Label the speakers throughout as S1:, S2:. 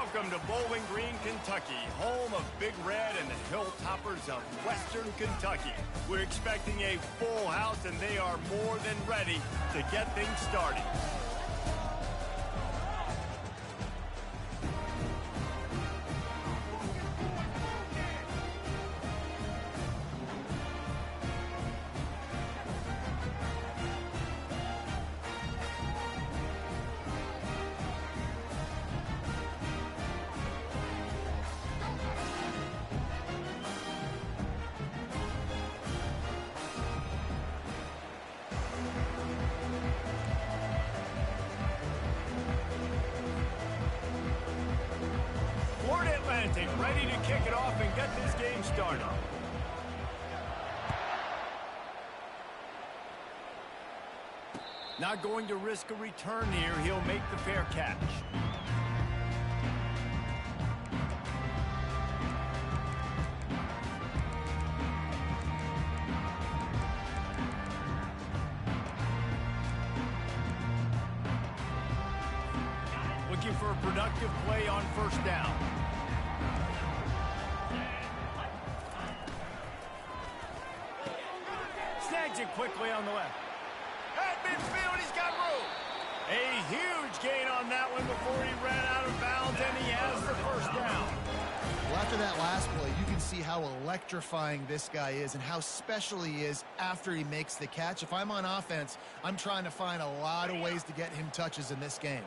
S1: Welcome to Bowling Green, Kentucky, home of Big Red and the Hilltoppers of Western Kentucky. We're expecting a full house, and they are more than ready to get things started. Ready to kick it off and get this game started. Not going to risk a return here. He'll make the fair catch. Looking for a productive play on first down. Snags it quickly on the left. At midfield, he's got room. A huge gain on that one before he ran out of bounds, and he has the first down.
S2: Well, after that last play, you can see how electrifying this guy is and how special he is after he makes the catch. If I'm on offense, I'm trying to find a lot of ways to get him touches in this game.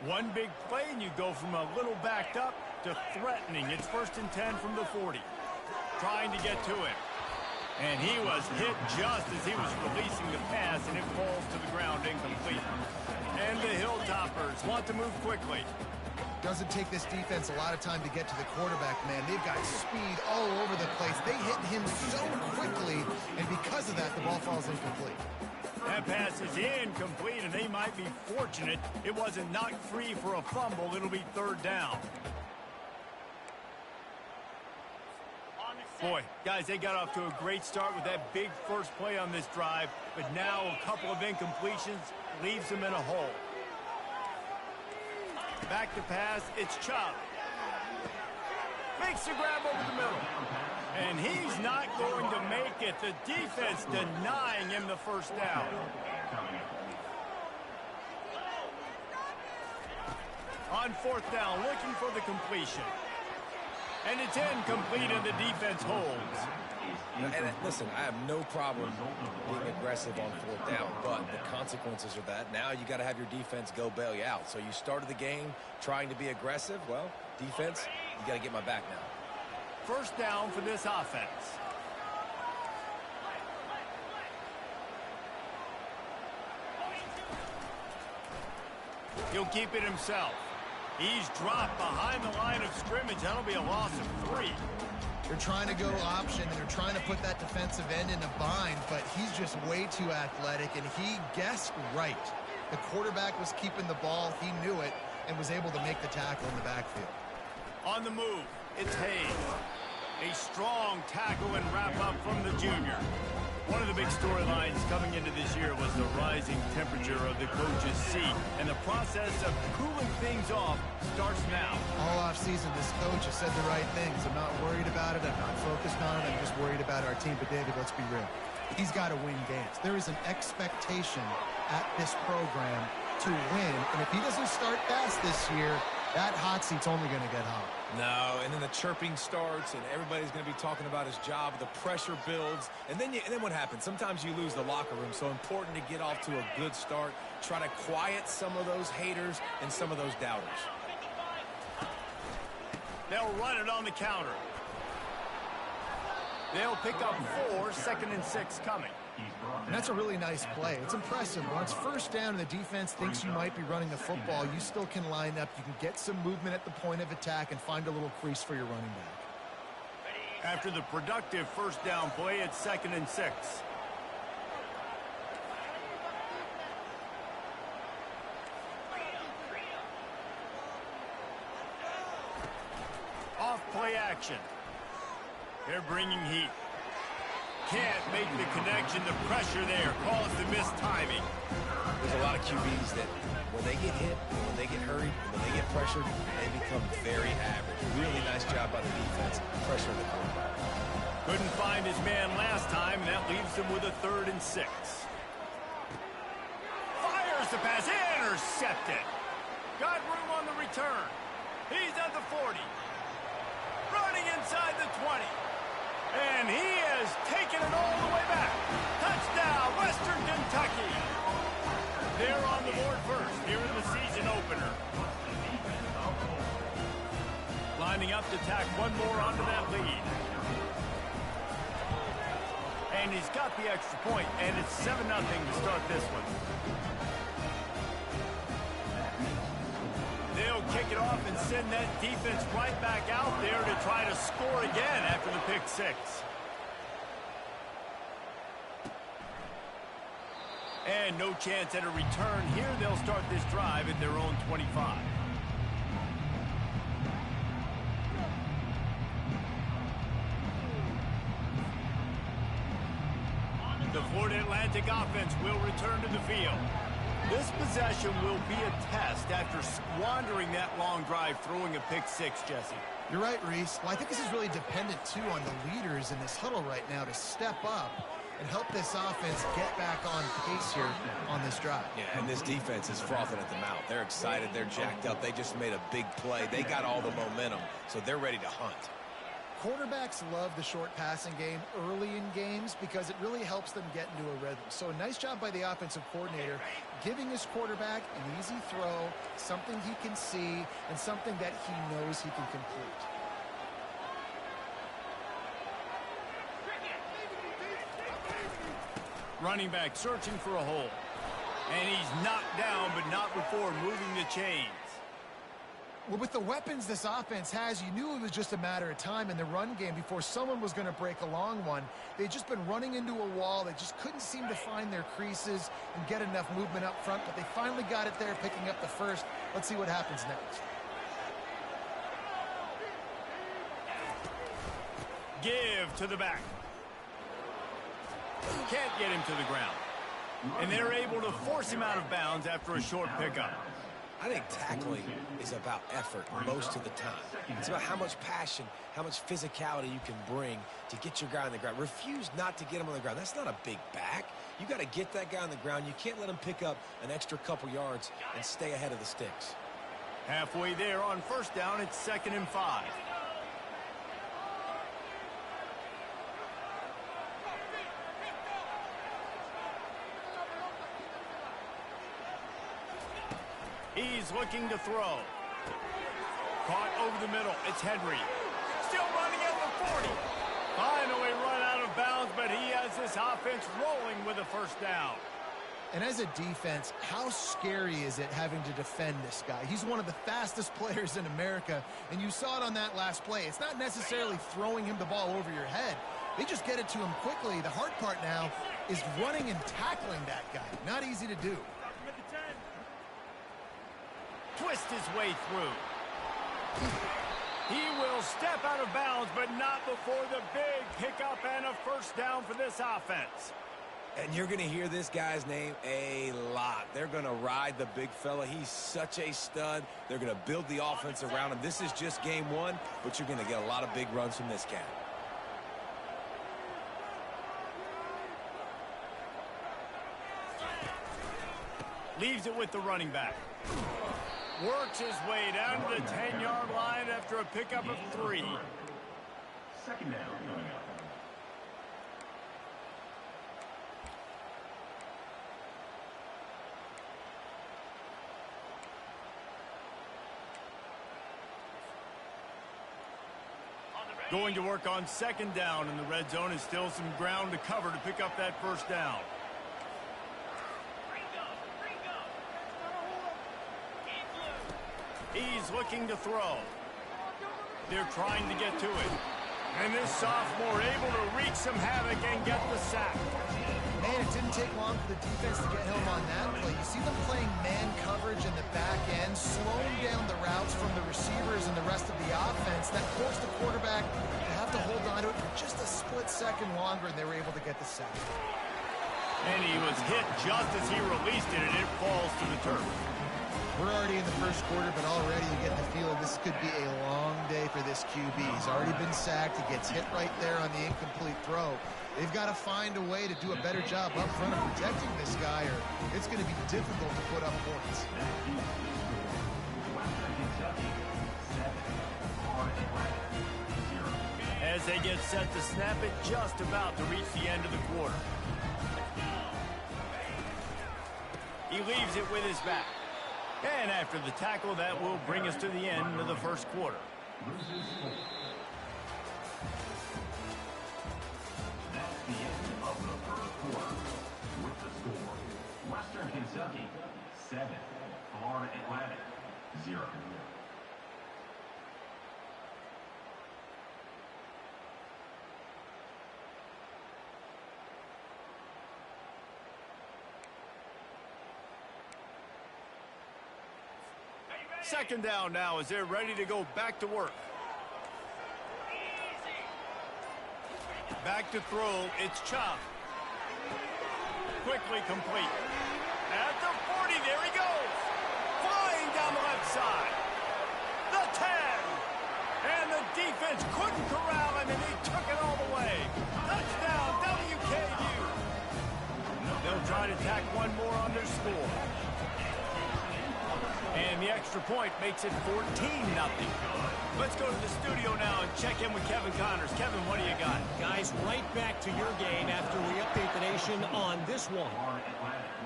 S1: One big play, and you go from a little backed up to threatening. It's 1st and 10 from the 40. Trying to get to him. And he was hit just as he was releasing the pass, and it falls to the ground incomplete. And the Hilltoppers want to move quickly.
S2: Doesn't take this defense a lot of time to get to the quarterback, man. They've got speed all over the place. They hit him so quickly, and because of that, the ball falls incomplete.
S1: That pass is incomplete, and they might be fortunate it wasn't knocked free for a fumble. It'll be 3rd down. Boy, guys, they got off to a great start with that big first play on this drive, but now a couple of incompletions leaves them in a hole. Back to pass, it's Ncaa. Makes the grab over the middle. And he's not going to make it. The defense denying him the first down. On 4th down, looking for the completion. And it's incomplete, and the defense holds.
S3: And listen, I have no problem being aggressive on 4th down, but the consequences are that now you got to have your defense go bail you out. So you started the game trying to be aggressive. Well, defense, you got to get my back now.
S1: 1st down for this offense. He'll keep it himself. He's dropped behind the line of scrimmage. That'll be a loss of 3.
S2: They're trying to go option, and they're trying to put that defensive end in a bind, but he's just way too athletic, and he guessed right. The quarterback was keeping the ball. He knew it and was able to make the tackle in the backfield.
S1: On the move, it's Hayes. A strong tackle and wrap-up from the junior. One of the big storylines coming into this year was the rising temperature of the coach's seat, and the process of cooling things off starts now.
S2: All offseason, this coach has said the right things. I'm not worried about it. I'm not focused on it. I'm just worried about our team. But, David, let's be real. He's got to win games. There is an expectation at this program to win, and if he doesn't start fast this year, that hot seat's only going to get hot.
S3: No, and then the chirping starts, and everybody's going to be talking about his job. The pressure builds, and then what happens? Sometimes you lose the locker room. So important to get off to a good start. Try to quiet some of those haters and some of those doubters.
S1: They'll run it on the counter. They'll pick up 4, 2nd and 6 coming.
S2: And that's a really nice play. It's impressive. When it's 1st down and the defense thinks you might be running the football, you still can line up. You can get some movement at the point of attack and find a little crease for your running back.
S1: After the productive 1st down play, it's 2nd and 6. Off play action. They're bringing heat. Can't make the connection. The pressure there caused the missed timing.
S3: There's a lot of QBs that when they get hit, when they get hurried, when they get pressured, they become very average. Really nice job by the defense, pressuring the quarterback.
S1: Couldn't find his man last time, and that leaves him with a 3rd and 6. Fires the pass, intercepted. Got room on the return. He's at the 40. Running inside the 20. And he has taken it all the way back. Touchdown, Western Kentucky. They're on the board first here in the season opener. Lining up to tack one more onto that lead. And he's got the extra point, and it's 7-0 to start this one. They'll kick it off and send that defense right back out there to try to score again after the pick 6. And no chance at a return here. They'll start this drive at their own 25. The Florida Atlantic offense will return to the field. This possession will be a test after squandering that long drive, throwing a pick 6, Jesse.
S2: You're right, Reese. Well, I think this is really dependent, too, on the leaders in this huddle right now to step up and help this offense get back on pace here on this drive.
S3: Yeah, and this defense is frothing at the mouth. They're excited. They're jacked up. They just made a big play. They got all the momentum, so they're ready to hunt.
S2: Quarterbacks love the short passing game early in games because it really helps them get into a rhythm. So a nice job by the offensive coordinator giving his quarterback an easy throw, something he can see, and something that he knows he can complete.
S1: Running back searching for a hole. And he's knocked down, but not before moving the chains.
S2: Well, with the weapons this offense has, you knew it was just a matter of time in the run game before someone was going to break a long one. They'd just been running into a wall. They just couldn't seem to find their creases and get enough movement up front, but they finally got it there, picking up the first. Let's see what happens next.
S1: Give to the back. Can't get him to the ground. And they're able to force him out of bounds after a short pickup.
S3: I think tackling is about effort most of the time. It's about how much passion, how much physicality you can bring to get your guy on the ground. Refuse not to get him on the ground. That's not a big back. You got to get that guy on the ground. You can't let him pick up an extra couple yards and stay ahead of the sticks.
S1: Halfway there on first down, it's 2nd and 5. He's looking to throw. Caught over the middle. It's Henry. Still running at the 40. Finally run out of bounds, but he has this offense rolling with a first down.
S2: And as a defense, how scary is it having to defend this guy? He's one of the fastest players in America, and you saw it on that last play. It's not necessarily throwing him the ball over your head. They just get it to him quickly. The hard part now is running and tackling that guy. Not easy to do.
S1: Twist his way through. He will step out of bounds, but not before the big pickup and a first down for this offense.
S3: And you're going to hear this guy's name a lot. They're going to ride the big fella. He's such a stud. They're going to build the offense around him. This is just game one, but you're going to get a lot of big runs from this cat.
S1: Leaves it with the running back. Works his way down to the 10-yard line after a pickup of 3.
S4: 2nd down coming up.
S1: Going to work on 2nd down, and the red zone is still some ground to cover to pick up that first down. He's looking to throw. They're trying to get to it. And this sophomore able to wreak some havoc and get the sack.
S2: Man, it didn't take long for the defense to get home on that play. You see them playing man coverage in the back end, slowing down the routes from the receivers and the rest of the offense. That forced the quarterback to have to hold on to it for just a split second longer, and they were able to get the sack.
S1: And he was hit just as he released it, and it falls to the turf.
S2: We're already in the first quarter, but already you get the feeling this could be a long day for this QB. He's already been sacked. He gets hit right there on the incomplete throw. They've got to find a way to do a better job up front of protecting this guy, or it's going to be difficult to put up points.
S1: As they get set to snap it, just about to reach the end of the quarter. He leaves it with his back. And after the tackle, that will bring us to the end of the first quarter.
S4: That's the end of the first quarter. With the score, Western Kentucky 7, Florida Atlantic 0.
S1: Second down now as they're ready to go back to work. Back to throw, it's Ncaa. Quickly complete. At the 40, there he goes. Flying down the left side. The 10. And the defense couldn't corral him, and he took it all the way. Touchdown, WKU. They'll try to tack one more on their score. And the extra point makes it 14-0. Let's go to the studio now and check in with Kevin Connors. Kevin, what do you got?
S5: Guys, right back to your game after we update the nation on this one.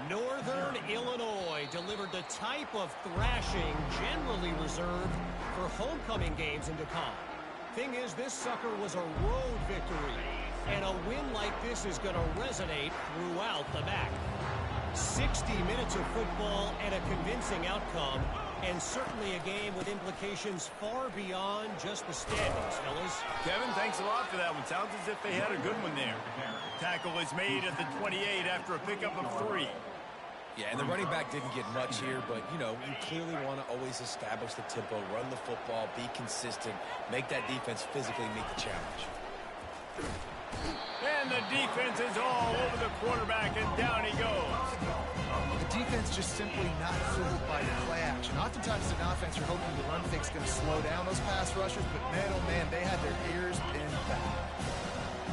S5: Northern Illinois delivered the type of thrashing generally reserved for homecoming games in Ncaa. Thing is, this sucker was a road victory, and a win like this is going to resonate throughout the MAC. 60 minutes of football and a convincing outcome, and certainly a game with implications far beyond just the standings, fellas.
S1: Kevin, thanks a lot for that one. Sounds as if they had a good one there. Tackle is made at the 28 after a pickup of 3.
S3: Yeah, and the running back didn't get much here, but, you know, you clearly want to always establish the tempo, run the football, be consistent, make that defense physically meet the challenge.
S1: And the defense is all over the quarterback, and down he goes.
S2: The defense just simply not fooled by the play action. Oftentimes, an offense, you're hoping the run fake's going to slow down those pass rushers, but man, oh man, they had their ears pinned back.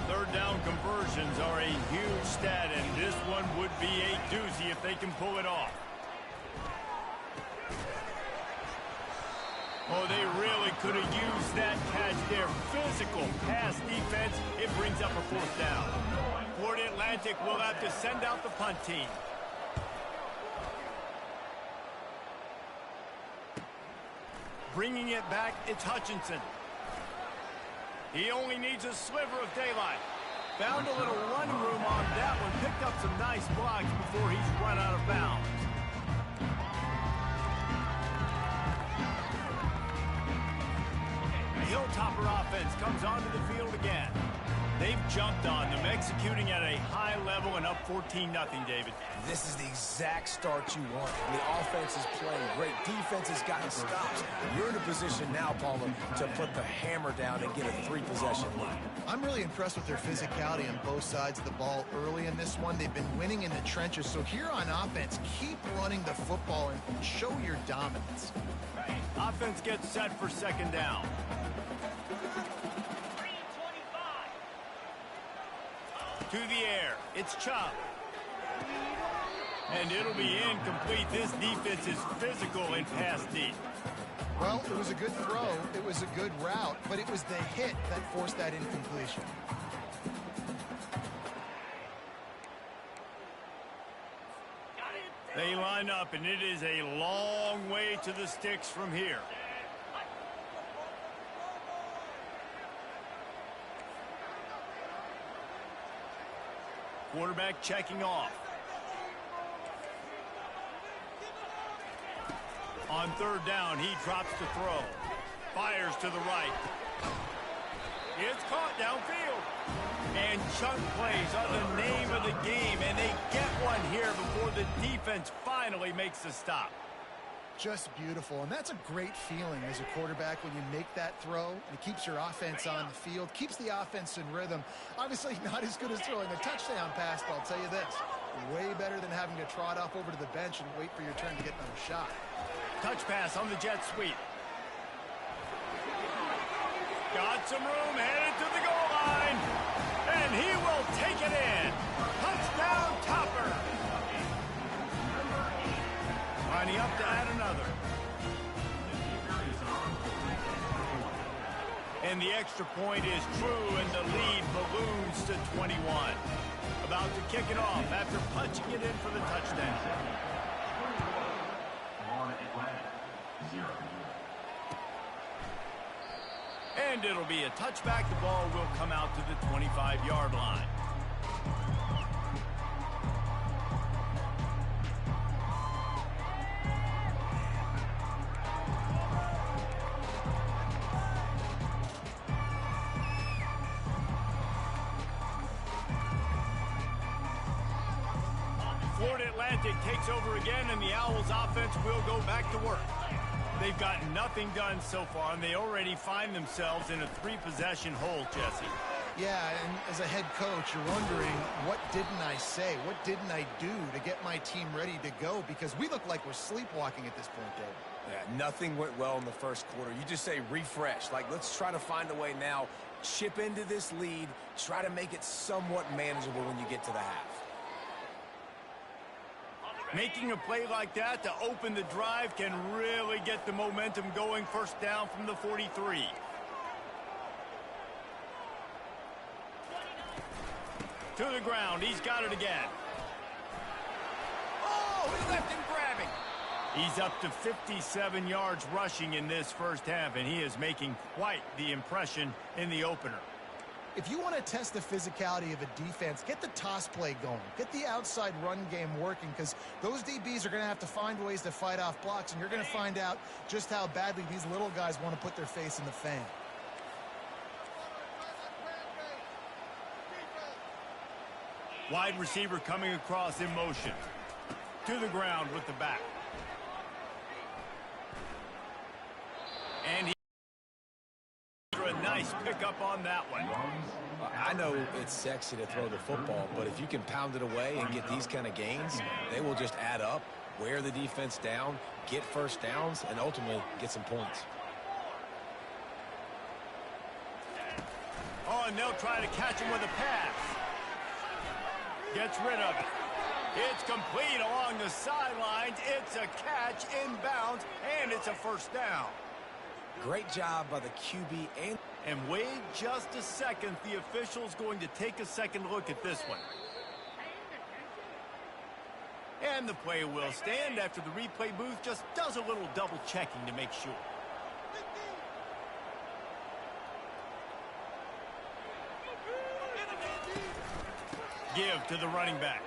S1: Third down conversions are a huge stat, and this one would be a doozy if they can pull it off. Oh, they really could have used that catch there. Physical pass defense. It brings up a fourth down. Florida Atlantic will have to send out the punt team. Bringing it back, it's Hutchinson. He only needs a sliver of daylight. Found a little running room on that one. Picked up some nice blocks before he's run out of bounds. Hilltopper offense comes onto the field again. They've jumped on them, executing at a high level and up 14-0, David.
S3: This is the exact start you want. The offense is playing great. Defense has gotten stops. You're in a position now, Palmer, to put the hammer down and get a 3-possession lead.
S2: I'm really impressed with their physicality on both sides of the ball early in this one. They've been winning in the trenches. So here on offense, keep running the football and show your dominance.
S1: Offense gets set for second down. To the air, it's Ncaa. And it'll be incomplete. This defense is physical and pass deep.
S2: Well, it was a good throw, it was a good route, but it was the hit that forced that incompletion.
S1: They line up, and it is a long way to the sticks from here. Quarterback checking off. On third down, he drops to throw. Fires to the right. It's caught downfield. And chunk plays are the name of the game, and they get one here before the defense finally makes the stop.
S2: Just beautiful, and that's a great feeling as a quarterback when you make that throw, and it keeps your offense on the field, keeps the offense in rhythm. Obviously not as good as throwing a touchdown pass, but I'll tell you this, Way better than having to trot off over to the bench and wait for your turn to get another shot.
S1: Touch pass on the jet sweep. Got some room, headed to the goal line. And he will take it in. Touchdown, Topper. Lining up to add another. And the extra point is true, and the lead balloons to 21. About to kick it off after punching it in for the touchdown. And it'll be a touchback. The ball will come out to the 25-yard line. Florida Atlantic takes over again, and the Owls offense will go back to work. They've gotten nothing done so far, and they already find themselves in a 3-possession hole, Jesse.
S2: Yeah, and as a head coach, you're wondering, what didn't I say? What didn't I do to get my team ready to go? Because we look like we're sleepwalking at this point, David.
S3: Yeah, nothing went well in the first quarter. You just say refresh. Like, let's try to find a way now. Chip into this lead. Try to make it somewhat manageable when you get to the half.
S1: Making a play like that to open the drive can really get the momentum going. First down from the 43. To the ground. He's got it again. Oh, he left him grabbing. He's up to 57 yards rushing in this first half, and he is making quite the impression in the opener.
S2: If you want to test the physicality of a defense, get the toss play going. Get the outside run game working, because those DBs are going to have to find ways to fight off blocks, and you're going to find out just how badly these little guys want to put their face in the fan.
S1: Wide receiver coming across in motion. To the ground with the back. And he a nice pickup on that one.
S3: I know it's sexy to throw the football, but if you can pound it away and get these kind of gains, they will just add up, wear the defense down, get first downs, and ultimately get some points.
S1: Oh, and they'll try to catch him with a pass. Gets rid of it. It's complete along the sidelines. It's a catch inbounds, and it's a first down.
S3: Great job by the QB.
S1: And wait just a second. The official's going to take a second look at this one. And the play will stand after the replay booth just does a little double checking to make sure. Give to the running back.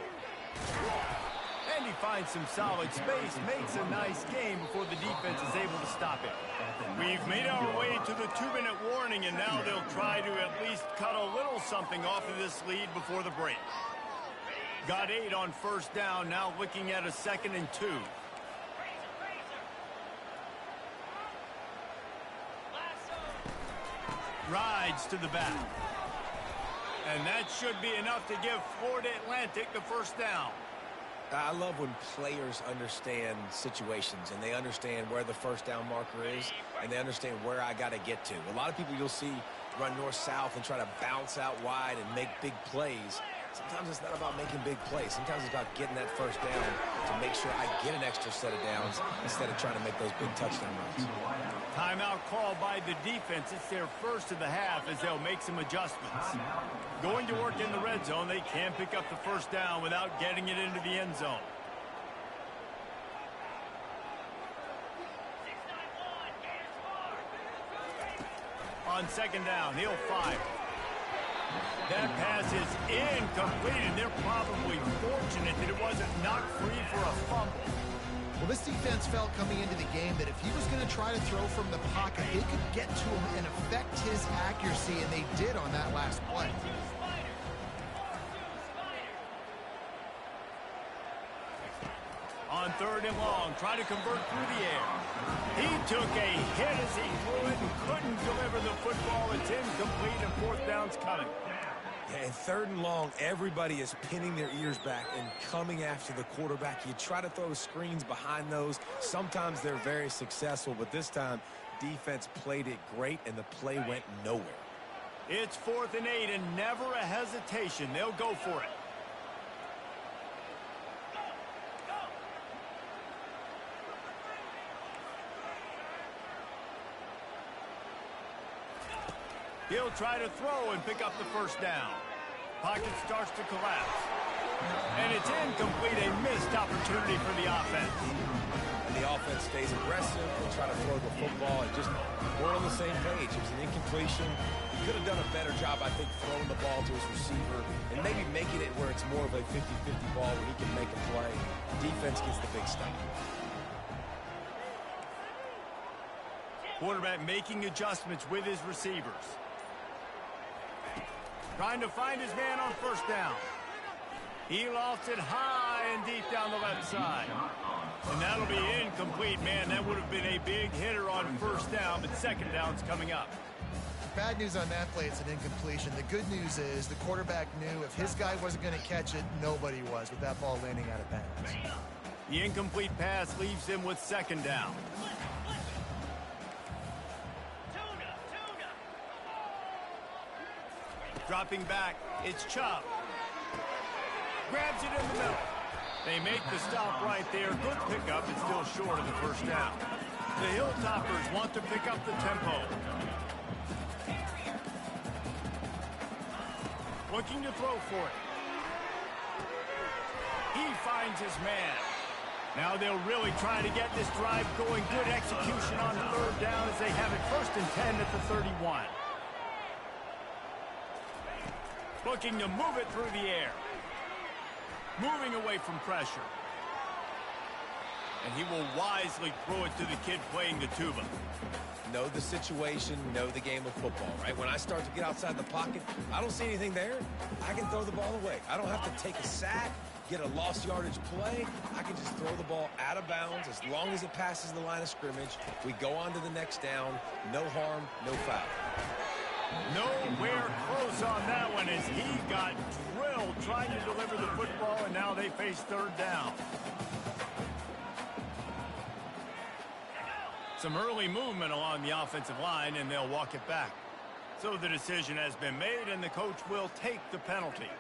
S1: And he finds some solid space, makes a nice game before the defense is able to stop it. We've made our way to the 2-minute warning, and now they'll try to at least cut a little something off of this lead before the break. Got 8 on first down, now looking at a 2nd and 2. Rides to the back. And that should be enough to give Florida Atlantic the first down.
S3: I love when players understand situations and they understand where the first down marker is and they understand where I got to get to. A lot of people you'll see run north-south and try to bounce out wide and make big plays. Sometimes it's not about making big plays. Sometimes it's about getting that first down to make sure I get an extra set of downs instead of trying to make those big touchdown runs.
S1: Timeout called by the defense. It's their first of the half as they'll make some adjustments. Going to work in the red zone. They can pick up the first down without getting it into the end zone. On second down, he'll fire. That pass is incomplete, and they're probably fortunate that it wasn't knocked free for a fumble.
S2: Well, this defense felt coming into the game that if he was going to try to throw from the pocket, it could get to him and affect his accuracy, and they did on that last play.
S1: On 3rd and long, trying to convert through the air. He took a hit as he threw it and couldn't deliver the football. It's incomplete, and 4th down's coming.
S3: Yeah, and 3rd and long, everybody is pinning their ears back and coming after the quarterback. You try to throw screens behind those. Sometimes they're very successful, but this time, defense played it great, and the play went nowhere.
S1: It's 4th and 8, and never a hesitation. They'll go for it. He'll try to throw and pick up the 1st down. Pocket starts to collapse. And it's incomplete, a missed opportunity for the offense.
S3: And the offense stays aggressive. They try to throw the football and just we're on the same page. It was an incompletion. He could have done a better job, I think, throwing the ball to his receiver and maybe making it where it's more of a 50-50 ball where he can make a play. Defense gets the big stop.
S1: Quarterback making adjustments with his receivers. Trying to find his man on 1st down. He lofts it high and deep down the left side. And that'll be incomplete, man. That would have been a big hitter on 1st down, but 2nd down's coming up.
S2: Bad news on that play, it's an incompletion. The good news is the quarterback knew if his guy wasn't going to catch it, nobody was with that ball landing out of bounds.
S1: The incomplete pass leaves him with 2nd down. Dropping back, it's Ncaa. Grabs it in the middle. They make the stop right there. Good pickup, but still short of the 1st down. The Hilltoppers want to pick up the tempo. Looking to throw for it. He finds his man. Now they'll really try to get this drive going. Good execution on 3rd down as they have it 1st and 10 at the 31. Looking to move it through the air. Moving away from pressure. And he will wisely throw it to the kid playing the tuba.
S3: Know the situation, know the game of football, right? When I start to get outside the pocket, I don't see anything there. I can throw the ball away. I don't have to take a sack, get a lost yardage play. I can just throw the ball out of bounds as long as it passes the line of scrimmage. We go on to the next down. No harm, no foul.
S1: Nowhere close on that one as he got drilled trying to deliver the football, and now they face 3rd down. Some early movement along the offensive line, and they'll walk it back. So the decision has been made, and the coach will take the penalty.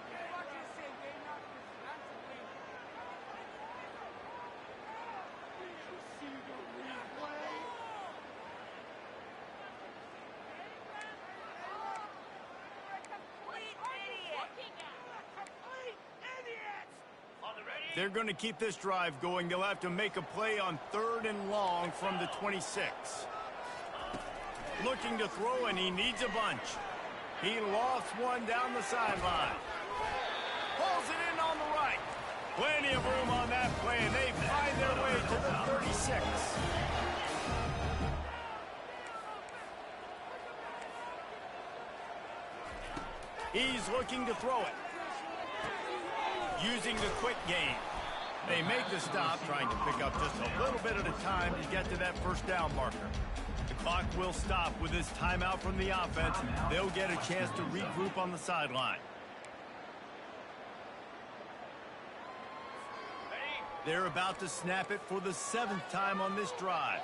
S1: They're going to keep this drive going. They'll have to make a play on 3rd and long from the 26. Looking to throw, and he needs a bunch. He lost one down the sideline. Pulls it in on the right. Plenty of room on that play, and they find their way to the 36. He's looking to throw it. Using the quick game. They make the stop, trying to pick up just a little bit at a time to get to that 1st down marker. The clock will stop with this timeout from the offense. They'll get a chance to regroup on the sideline. They're about to snap it for the 7th time on this drive.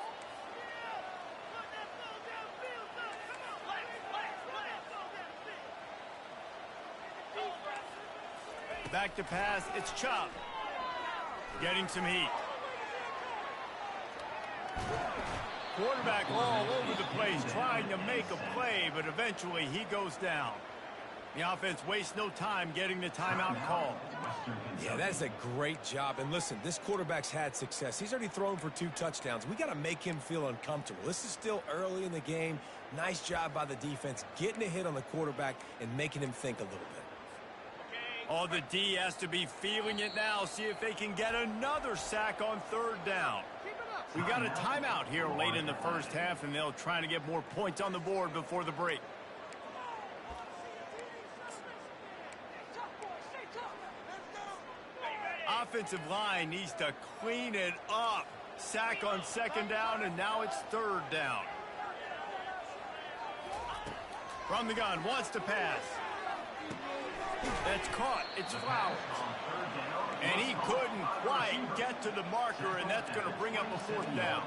S1: Back to pass, it's Ncaa. Getting some heat. Quarterback all over the place trying to make a play, but eventually he goes down. The offense wastes no time getting the timeout called.
S3: Yeah, that's a great job. And listen, this quarterback's had success. He's already thrown for 2 touchdowns. We got to make him feel uncomfortable. This is still early in the game. Nice job by the defense, getting a hit on the quarterback and making him think a little bit.
S1: Oh, the D has to be feeling it now. See if they can get another sack on 3rd down. We got a timeout here late in the 1st half, and they'll try to get more points on the board before the break. Offensive line needs to clean it up. Sack on 2nd down, and now it's 3rd down. From the gun, wants to pass. That's caught. It's fouled. And he couldn't quite get to the marker, and that's going to bring up a fourth down.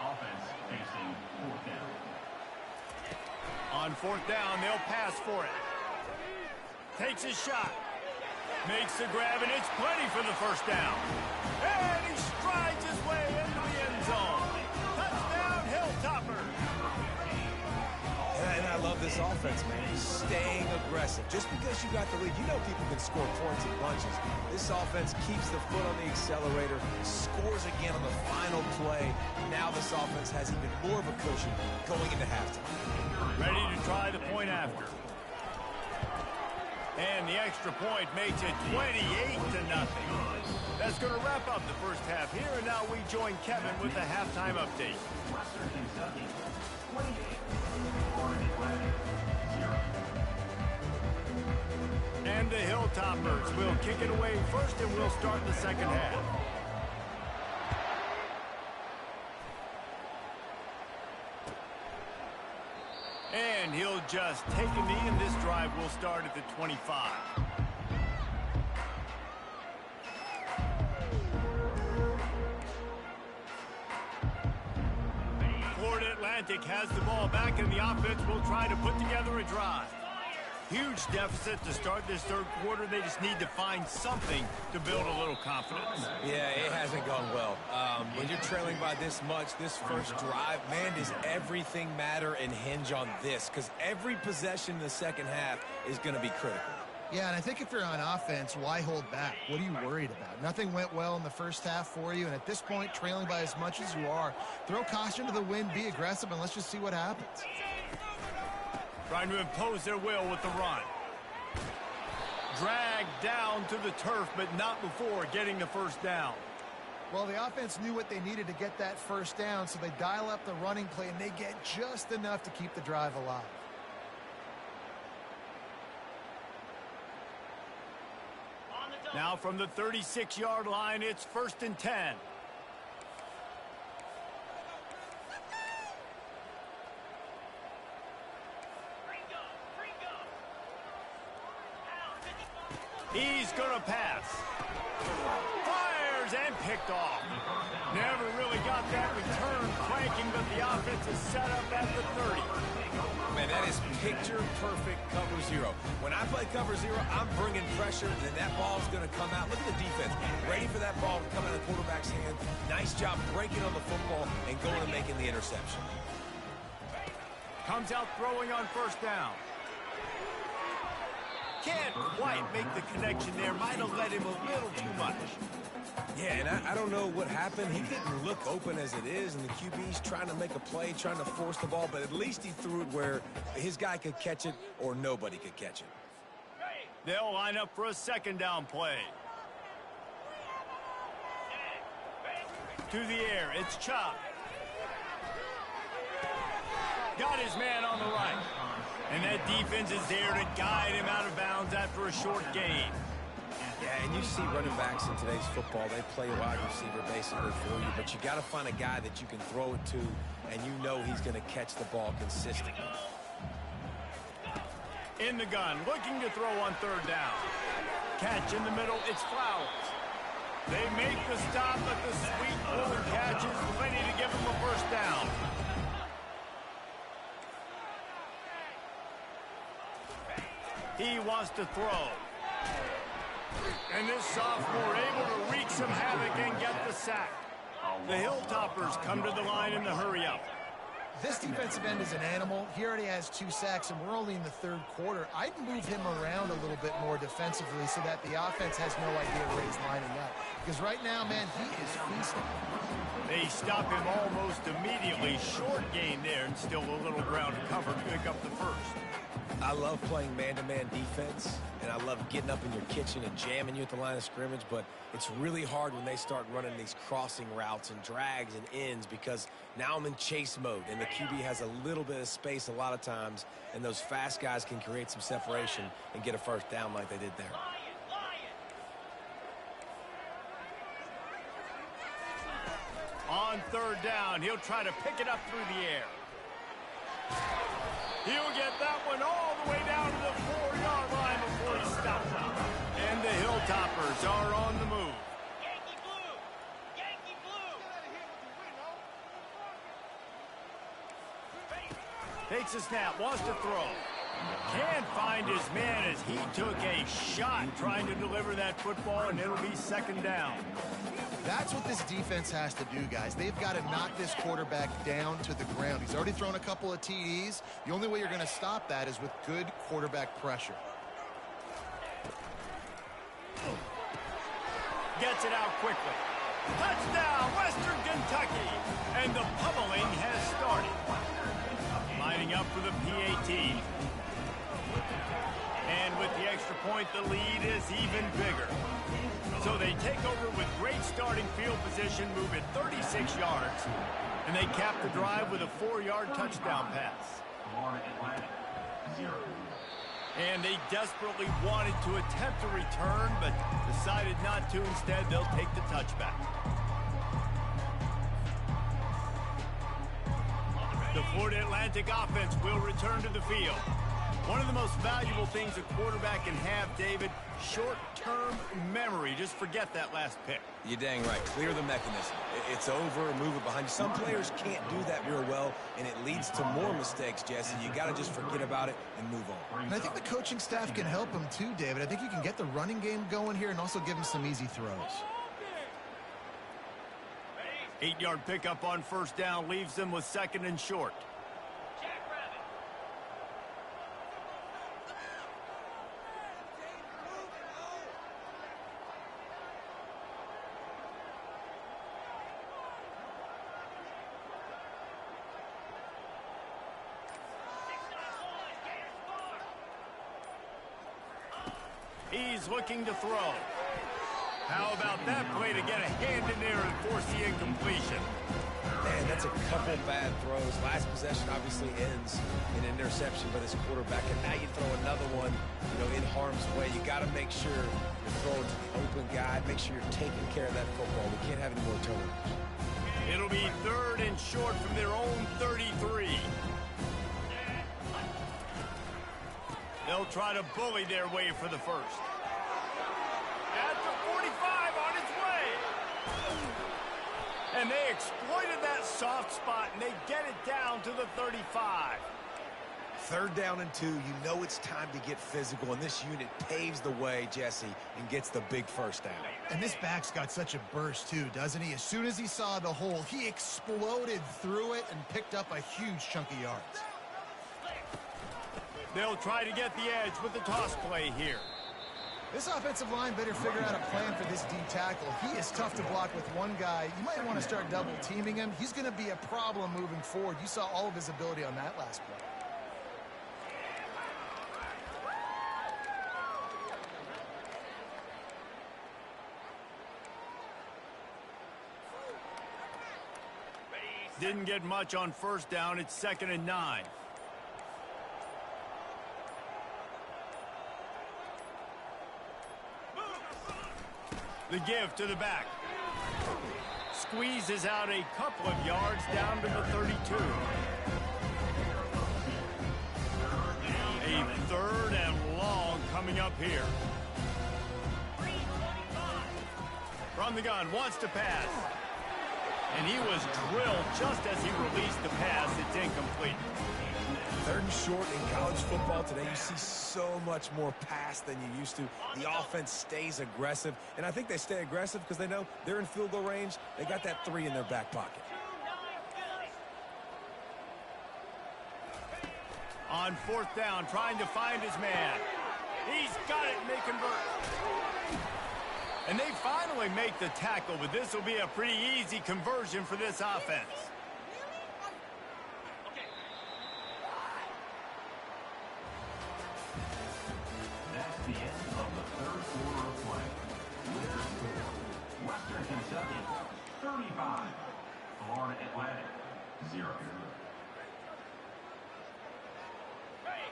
S4: Offense facing fourth down.
S1: On fourth down, they'll pass for it. Takes his shot. Makes the grab, and it's plenty for the first down. And he strides his way into the end zone. Touchdown, Hilltopper.
S3: And I love this offense, man. Staying aggressive. Just because you got the lead, you know people can score points in bunches. This offense keeps the foot on the accelerator, scores again on the final play. Now this offense has even more of a cushion going into halftime.
S1: Ready to try the point after. And the extra point makes it 28-0. That's going to wrap up the first half here, and now we join Kevin with the halftime update.
S4: Western Kentucky, 28. Florida Atlantic, 0.
S1: And the Hilltoppers will kick it away first, and we'll start the second half. And he'll just take a knee, and this drive will start at the 25. Florida Atlantic has the ball back, and the offense will try to put together a drive. Huge deficit to start this third quarter. They just need to find something to build a little confidence.
S3: Yeah, it hasn't gone well. When you're trailing by this much, this first drive, man, does everything matter and hinge on this? Because every possession in the second half is going to be critical.
S2: Yeah, and I think if you're on offense, why hold back? What are you worried about? Nothing went well in the first half for you, and at this point, trailing by as much as you are, throw caution to the wind, be aggressive, and let's just see what happens.
S1: Trying to impose their will with the run. Dragged down to the turf, but not before getting the first down.
S2: Well, the offense knew what they needed to get that first down, so they dial up the running play, and they get just enough to keep the drive alive.
S1: Now from the 36-yard line, it's 1st and 10. He's going to pass. Fires and picked off. Never really got that return cranking, but the offense is set up at the 30.
S3: Man, that is picture-perfect cover zero. When I play cover zero, I'm bringing pressure, and that ball's going to come out. Look at the defense. Ready for that ball to come out of the quarterback's hand. Nice job breaking on the football and going and making the interception.
S1: Comes out throwing on first down. Can't quite make the connection there. Might have let him a little too much.
S3: Yeah, and I don't know what happened. He didn't look open as it is, and the QB's trying to make a play, trying to force the ball, but at least he threw it where his guy could catch it or nobody could catch it.
S1: They'll line up for a second down play. To the air, it's Ncaa. Got his man on the right. And that defense is there to guide him out of bounds after a short gain.
S3: Yeah, and you see running backs in today's football, they play wide receiver basically for you, but you got to find a guy that you can throw it to, and you know he's going to catch the ball consistently.
S1: In the gun, looking to throw on third down. Catch in the middle, it's Flowers. They make the stop, but the sweet forward catch is plenty to give him a first down. He wants to throw. And this sophomore able to wreak some havoc and get the sack. The Hilltoppers come to the line in the hurry-up.
S2: This defensive end is an animal. He already has 2 sacks, and we're only in the third quarter. I'd move him around a little bit more defensively so that the offense has no idea where he's lining up. Because right now, man, he is feasting.
S1: They stop him almost immediately. Short gain there, and still a little ground to cover to pick up the first.
S3: I love playing man-to-man defense, and I love getting up in your kitchen and jamming you at the line of scrimmage, but it's really hard when they start running these crossing routes and drags and ends because now I'm in chase mode, and the QB has a little bit of space a lot of times, and those fast guys can create some separation and get a first down like they did there.
S1: On third down, he'll try to pick it up through the air. He'll get that one all the way down to the 4-yard line before Toppers are on the move.
S6: Yankee blue! Yankee blue!
S1: Takes a snap, wants to throw. Can't find his man as he took a shot trying to deliver that football, and it'll be second down.
S2: That's what this defense has to do, guys. They've got to knock this quarterback down to the ground. He's already thrown a couple of TDs. The only way you're going to stop that is with good quarterback pressure.
S1: Gets it out quickly. Touchdown, Western Kentucky. And the pummeling has started. Lining up for the PAT. And with the extra point, the lead is even bigger. So they take over with great starting field position, move it 36 yards, and they cap the drive with a 4-yard touchdown pass. And they desperately wanted to attempt a return, but decided not to. Instead, they'll take the touchback. The Florida Atlantic offense will return to the field. One of the most valuable things a quarterback can have, David, short-term memory. Just forget that last pick.
S3: You're dang right. Clear the mechanism. It's over, move it behind you. Some players can't do that real well, and it leads to more mistakes, Jesse. You got to just forget about it and move on.
S2: And I think the coaching staff can help him too, David. I think you can get the running game going here and also give him some easy throws.
S1: 8-yard pickup on first down leaves them with second and short. He's looking to throw. How about that play to get a hand in there and force the incompletion?
S3: Man, that's a couple bad throws. Last possession obviously ends in an interception by this quarterback, and now you throw another one, in harm's way. You got to make sure you're throwing to the open guy. Make sure you're taking care of that football. We can't have any more turnovers.
S1: It'll be third and short from their own 33. They'll try to bully their way for the first. At the 45 on its way. And they exploited that soft spot, and they get it down to the 35.
S3: Third down and 2. You know it's time to get physical, and this unit paves the way, Jesse, and gets the big first down.
S2: And this back's got such a burst too, doesn't he? As soon as he saw the hole, he exploded through it and picked up a huge chunk of yards.
S1: They'll try to get the edge with the toss play here.
S2: This offensive line better figure out a plan for this D tackle. He is tough to block with one guy. You might want to start double teaming him. He's going to be a problem moving forward. You saw all of his ability on that last play.
S1: Didn't get much on first down. It's 2nd and 9. The give to the back. Squeezes out a couple of yards down to the 32. A third and long coming up here. From the gun, wants to pass. And he was drilled just as he released the pass. It's incomplete.
S3: Third and short in college football today, you see so much more pass than you used to. The offense stays aggressive, and I think they stay aggressive because they know they're in field goal range. They got that 3 in their back pocket.
S1: On fourth down, trying to find his man. He's got it, and they convert. And they finally make the tackle, but this will be a pretty easy conversion for this offense.
S4: That's the end of the third quarter of play. With the score, Western Kentucky 35, Florida Atlantic 0.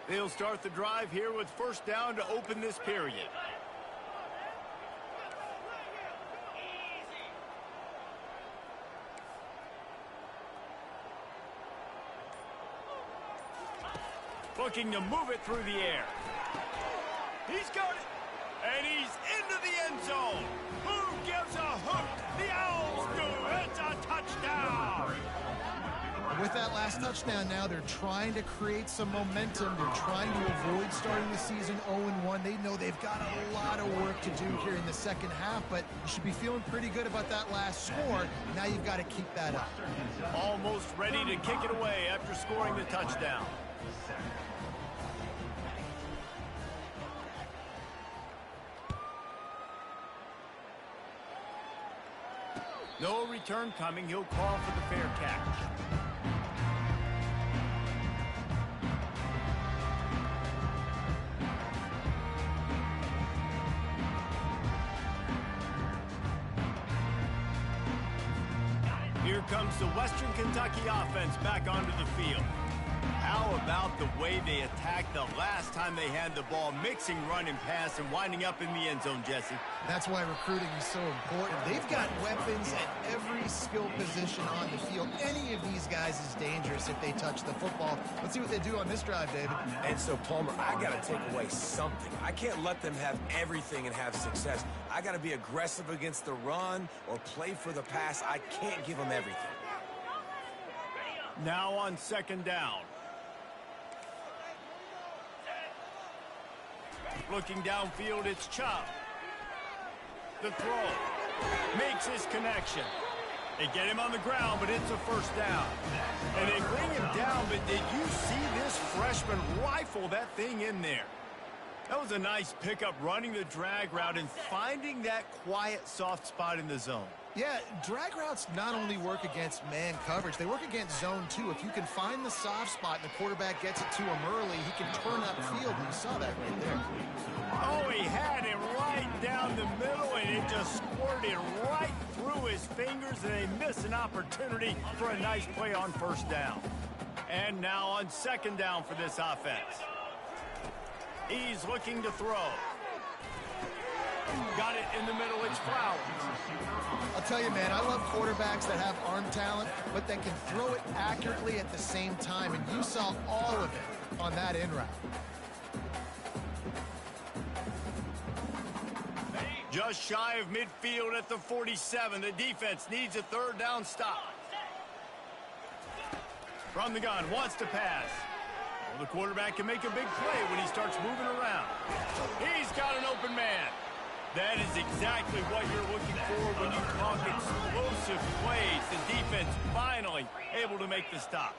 S1: They'll start the drive here with first down to open this period. Looking to move it through the air. He's got it. And he's into the end
S2: with that last touchdown now, they're trying to create some momentum. They're trying to avoid starting the season 0-1. They know they've got a lot of work to do here in the second half, but you should be feeling pretty good about that last score. Now you've got to keep that up.
S1: Almost ready to kick it away after scoring the touchdown. No return coming. He'll call for the fair catch. Here comes the Western Kentucky offense back onto the field. How about the way they attacked the last time they had the ball, mixing run and pass and winding up in the end zone, Jesse?
S2: That's why recruiting is so important. They've got weapons at every skill position on the field. Any of these guys is dangerous if they touch the football. Let's see what they do on this drive, David.
S3: And so, Palmer, I got to take away something. I can't let them have everything and have success. I got to be aggressive against the run or play for the pass. I can't give them everything.
S1: Now on second down. Looking downfield, it's Ncaa. The throw. Makes his connection. They get him on the ground, but it's a first down. And they bring him down, but did you see this freshman rifle that thing in there? That was a nice pickup, running the drag route and finding that quiet, soft spot in the zone.
S2: Yeah, drag routes not only work against man coverage, they work against zone too. If you can find the soft spot and the quarterback gets it to him early, he can turn upfield, and you saw that right there.
S1: Oh, he had him right down the middle, and it just squirted right through his fingers, and they miss an opportunity for a nice play on first down. And now on second down for this offense. He's looking to throw. Got it in the middle, it's Flowers.
S2: I'll tell you, man, I love quarterbacks that have arm talent, but that can throw it accurately at the same time, and you saw all of it on that in route.
S1: Just shy of midfield at the 47. The defense needs a third down stop. From the gun, wants to pass. Well, the quarterback can make a big play when he starts moving around. He's got an open man. That is exactly what you're looking for when you talk explosive plays. The defense finally able to make the stop.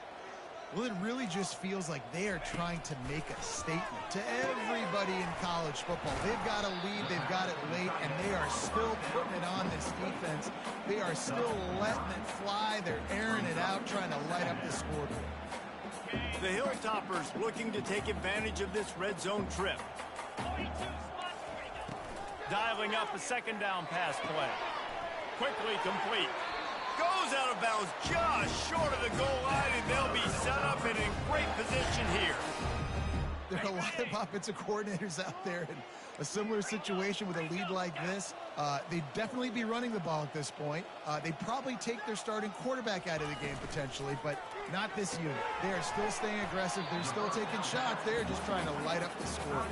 S2: Well, it really just feels like they are trying to make a statement to everybody in college football. They've got a lead, they've got it late, and they are still putting it on this defense. They are still letting it fly. They're airing it out, trying to light up the scoreboard.
S1: The Hilltoppers looking to take advantage of this red zone trip. Dialing up a second down pass play. Quickly complete. Goes out of bounds just short of the goal line, and they'll be set up and in great position here.
S2: There are a lot of offensive coordinators out there in a similar situation with a lead like this. They'd definitely be running the ball at this point. They'd probably take their starting quarterback out of the game potentially, but not this unit. They are still staying aggressive. They're still taking shots. They're just trying to light up the score.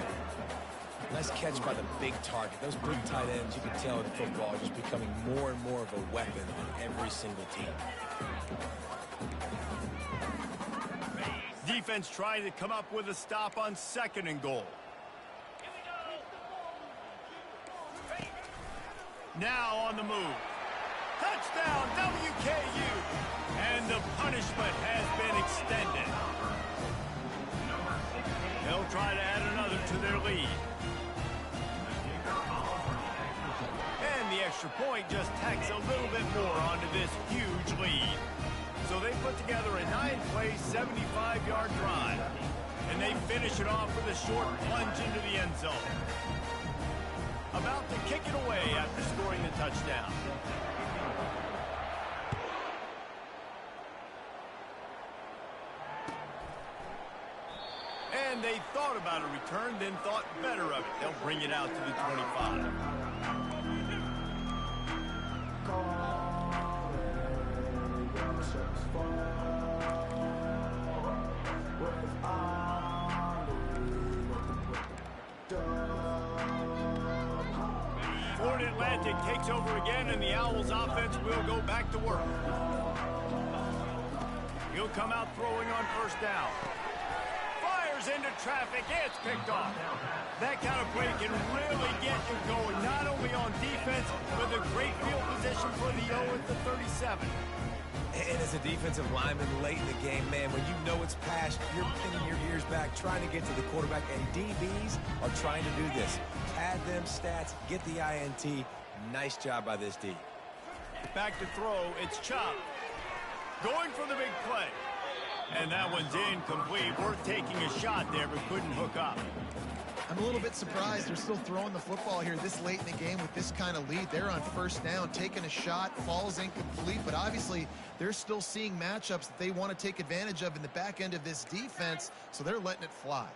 S3: Nice catch by the big target. Those big tight ends, you can tell in football, are just becoming more and more of a weapon on every single team.
S1: Defense trying to come up with a stop on second and goal. Now on the move. Touchdown, WKU. And the punishment has been extended. They'll try to add another to their lead. And the extra point just tacks a little bit more onto this huge lead. So they put together a 9-play, 75-yard drive. And they finish it off with a short plunge into the end zone. About to kick it away after scoring the touchdown. And they thought about a return, then thought better of it. They'll bring it out to the 25. Florida Atlantic takes over again, and the Owls offense will go back to work. He'll come out throwing on first down. Fires into traffic. It's picked off. That kind of play can really get you going, not only on defense, but a great field position for the O at the 37.
S3: And as a defensive lineman late in the game, man, when you know it's past, you're pinning your ears back, trying to get to the quarterback, and DBs are trying to do this. Pad them stats, get the INT. Nice job by this D.
S1: Back to throw, it's Ncaa. Going for the big play. And that one's incomplete. Worth taking a shot there, but couldn't hook up.
S2: I'm a little bit surprised they're still throwing the football here this late in the game with this kind of lead. They're on first down, taking a shot, falls incomplete, but obviously they're still seeing matchups that they want to take advantage of in the back end of this defense, so they're letting it fly.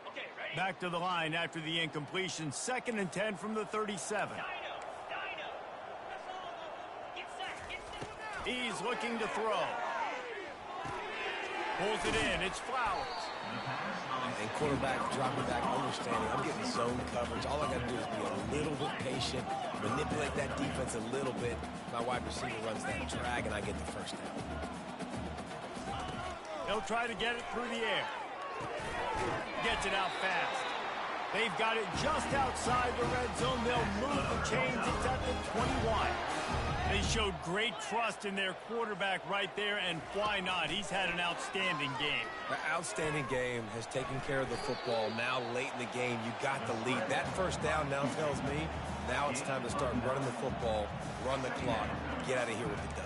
S6: Okay, ready?
S1: Back to the line after the incompletion. 2nd and 10 from the 37.
S6: Dino. Get set.
S1: He's looking to throw. Pulls it in. It's Flowers.
S3: And quarterback dropping back, understanding I'm getting zone coverage. All I got to do is be a little bit patient, manipulate that defense a little bit. My wide receiver runs that drag, and I get the first down.
S1: He'll try to get it through the air. Gets it out fast. They've got it just outside the red zone. They'll move the chains. It's at the 21. They showed great trust in their quarterback right there, and why not? He's had an outstanding game.
S3: The outstanding game has taken care of the football. Now late in the game, you got the lead. That first down now tells me now it's time to start running the football, run the clock, get out of here with the dub.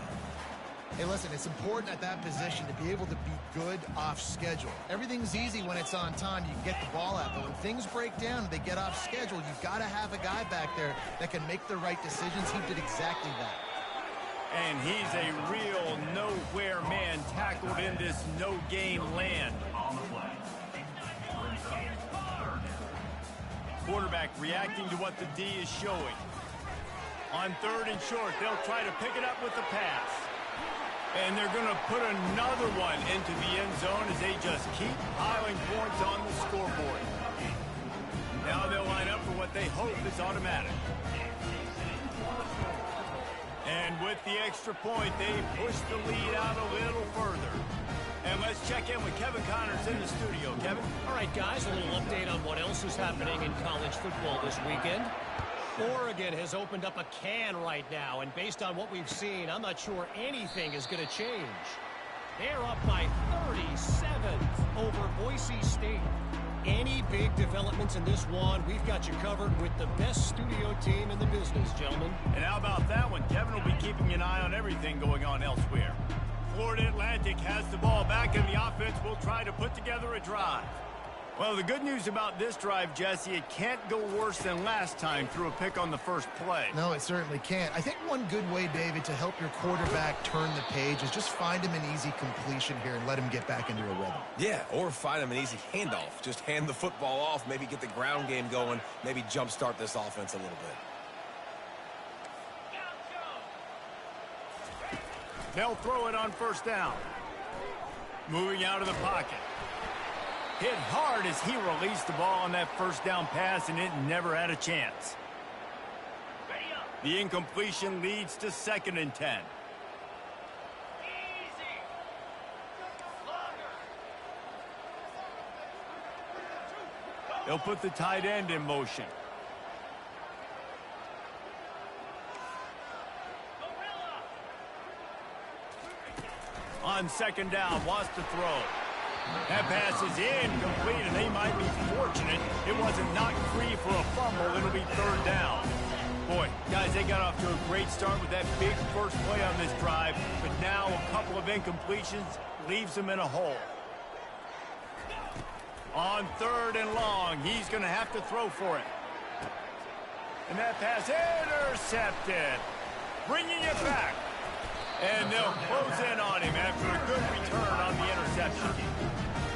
S2: Hey, listen, it's important at that position to be able to be good off schedule. Everything's easy when it's on time. You can get the ball out. But when things break down, they get off schedule, you've got to have a guy back there that can make the right decisions. He did exactly that.
S1: And he's a real nowhere man tackled in this no-gain land. Quarterback reacting to what the D is showing. On 3rd and short, they'll try to pick it up with the pass. And they're going to put another one into the end zone as they just keep piling points on the scoreboard. Now they'll line up for what they hope is automatic. And with the extra point, they push the lead out a little further. And let's check in with Kevin Connors in the studio. Kevin?
S5: All right, guys, a little update on what else is happening in college football this weekend. Oregon has opened up a can right now, and based on what we've seen, I'm not sure anything is going to change. They're up by 37 over Boise State. Any big developments in this one, we've got you covered with the best studio team in the business, gentlemen.
S1: And how about that one? Kevin will be keeping an eye on everything going on elsewhere. Florida Atlantic has the ball back, and the offense will try to put together a drive. Well, the good news about this drive, Jesse, it can't go worse than last time through a pick on the first play.
S2: No, it certainly can't. I think one good way, David, to help your quarterback turn the page is just find him an easy completion here and let him get back into a rhythm.
S3: Yeah, or find him an easy handoff. Just hand the football off, maybe get the ground game going, maybe jumpstart this offense a little bit.
S1: They'll throw it on first down. Moving out of the pocket. Hit hard as he released the ball on that first down pass, and it never had a chance. The incompletion leads to 2nd and 10. They'll put the tight end in motion. On 2nd down, wants to throw. That pass is incomplete, and they might be fortunate it wasn't knocked free for a fumble. It'll be 3rd down. Boy, guys, they got off to a great start with that big first play on this drive, but now a couple of incompletions leaves them in a hole. On 3rd and long, he's going to have to throw for it. And that pass intercepted, bringing it back. And they'll close in on him after a good return on the interception.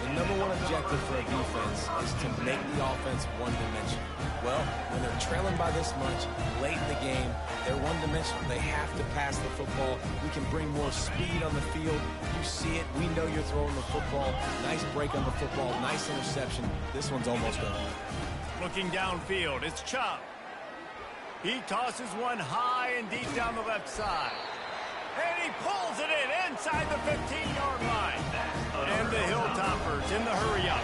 S3: The #1 objective for a defense is to make the offense one-dimensional. Well, when they're trailing by this much, late in the game, they're one-dimensional. They have to pass the football. We can bring more speed on the field. You see it. We know you're throwing the football. Nice break on the football. Nice interception. This one's almost over.
S1: Looking downfield, it's Ncaa. He tosses one high and deep down the left side. And he pulls it in inside the 15-yard line. And the Hilltoppers in the hurry-up.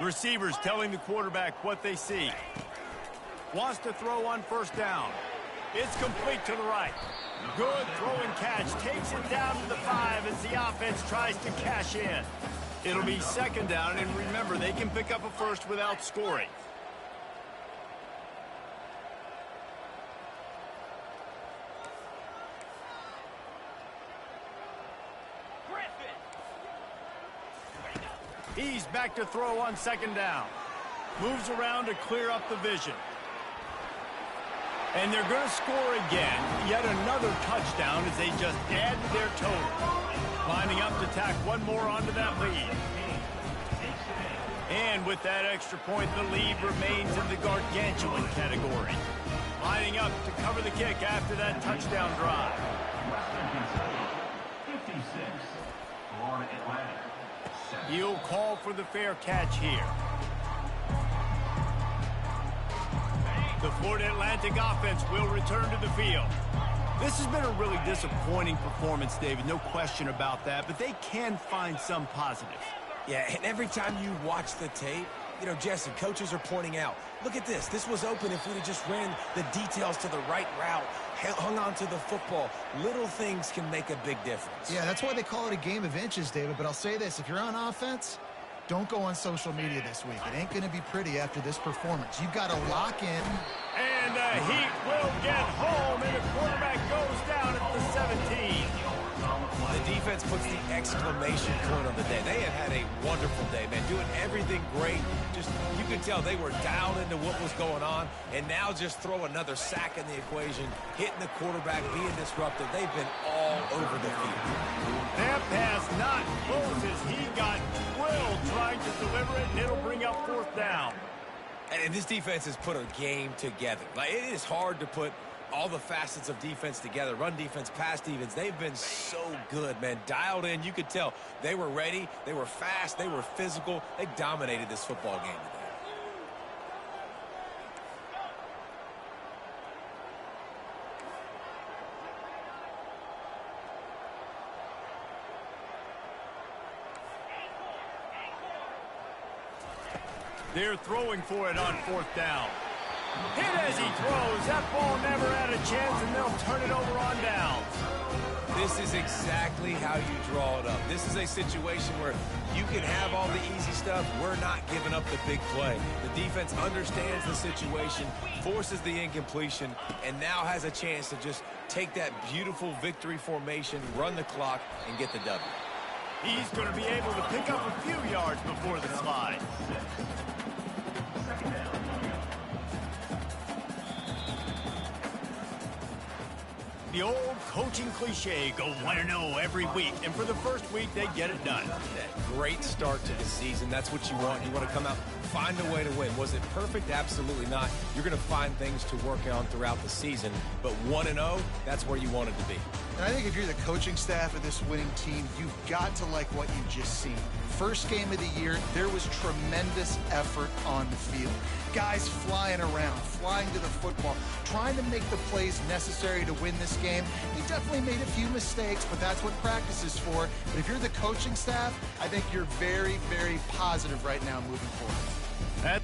S1: Receivers telling the quarterback what they see. Wants to throw on first down. It's complete to the right. Good throw and catch. Takes it down to the 5 as the offense tries to cash in. It'll be second down, and remember, they can pick up a first without scoring. He's back to throw on second down. Moves around to clear up the vision. And they're going to score again. Yet another touchdown as they just add to their total. Lining up to tack one more onto that lead. And with that extra point, the lead remains in the gargantuan category. Lining up to cover the kick after that touchdown drive.
S4: 56, Florida Atlantic.
S1: He'll call for the fair catch here. The Florida Atlantic offense will return to the field. This has been a really disappointing performance, David, no question about that, but they can find some positives.
S3: Yeah, and every time you watch the tape, you know, Jesse, coaches are pointing out, look at this. This was open if we'd have just ran the details to the right route, hung on to the football. Little things can make a big difference.
S2: Yeah, that's why they call it a game of inches, David. But I'll say this, if you're on offense, don't go on social media this week. It ain't going to be pretty after this performance. You've got to lock in.
S1: And the Heat will get home, and the quarterback goes down at the 17.
S3: The defense puts the exclamation point on the day. They have had a wonderful day, man, doing everything great. Just, you could tell they were dialed into what was going on, and now just throw another sack in the equation, hitting the quarterback, being disruptive. They've been all over the field.
S1: That pass not close as he got drilled trying to deliver it, and it'll bring up fourth down.
S3: And this defense has put a game together. Like, it is hard to put all the facets of defense together. Run defense, pass defense. They've been so good, man. Dialed in. You could tell they were ready. They were fast. They were physical. They dominated this football game today.
S1: They're throwing for it on fourth down. Hit as he throws. That ball never had a chance, and they'll turn it over on downs.
S3: This is exactly how you draw it up. This is a situation where you can have all the easy stuff. We're not giving up the big play. The defense understands the situation, forces the incompletion, and now has a chance to just take that beautiful victory formation, run the clock, and get the W.
S1: He's going to be able to pick up a few yards before the slide. The old coaching cliche, go 1-0 every week, and for the first week, they get it done.
S3: Great start to the season. That's what you want. You want to come out, find a way to win. Was it perfect? Absolutely not. You're going to find things to work on throughout the season, but 1-0, that's where you want it to be.
S2: And I think if you're the coaching staff of this winning team, you've got to like what you've just seen. First game of the year, there was tremendous effort on the field. Guys flying around, flying to the football, trying to make the plays necessary to win this game. He definitely made a few mistakes, but that's what practice is for. But if you're the coaching staff, I think you're very, very positive right now moving forward.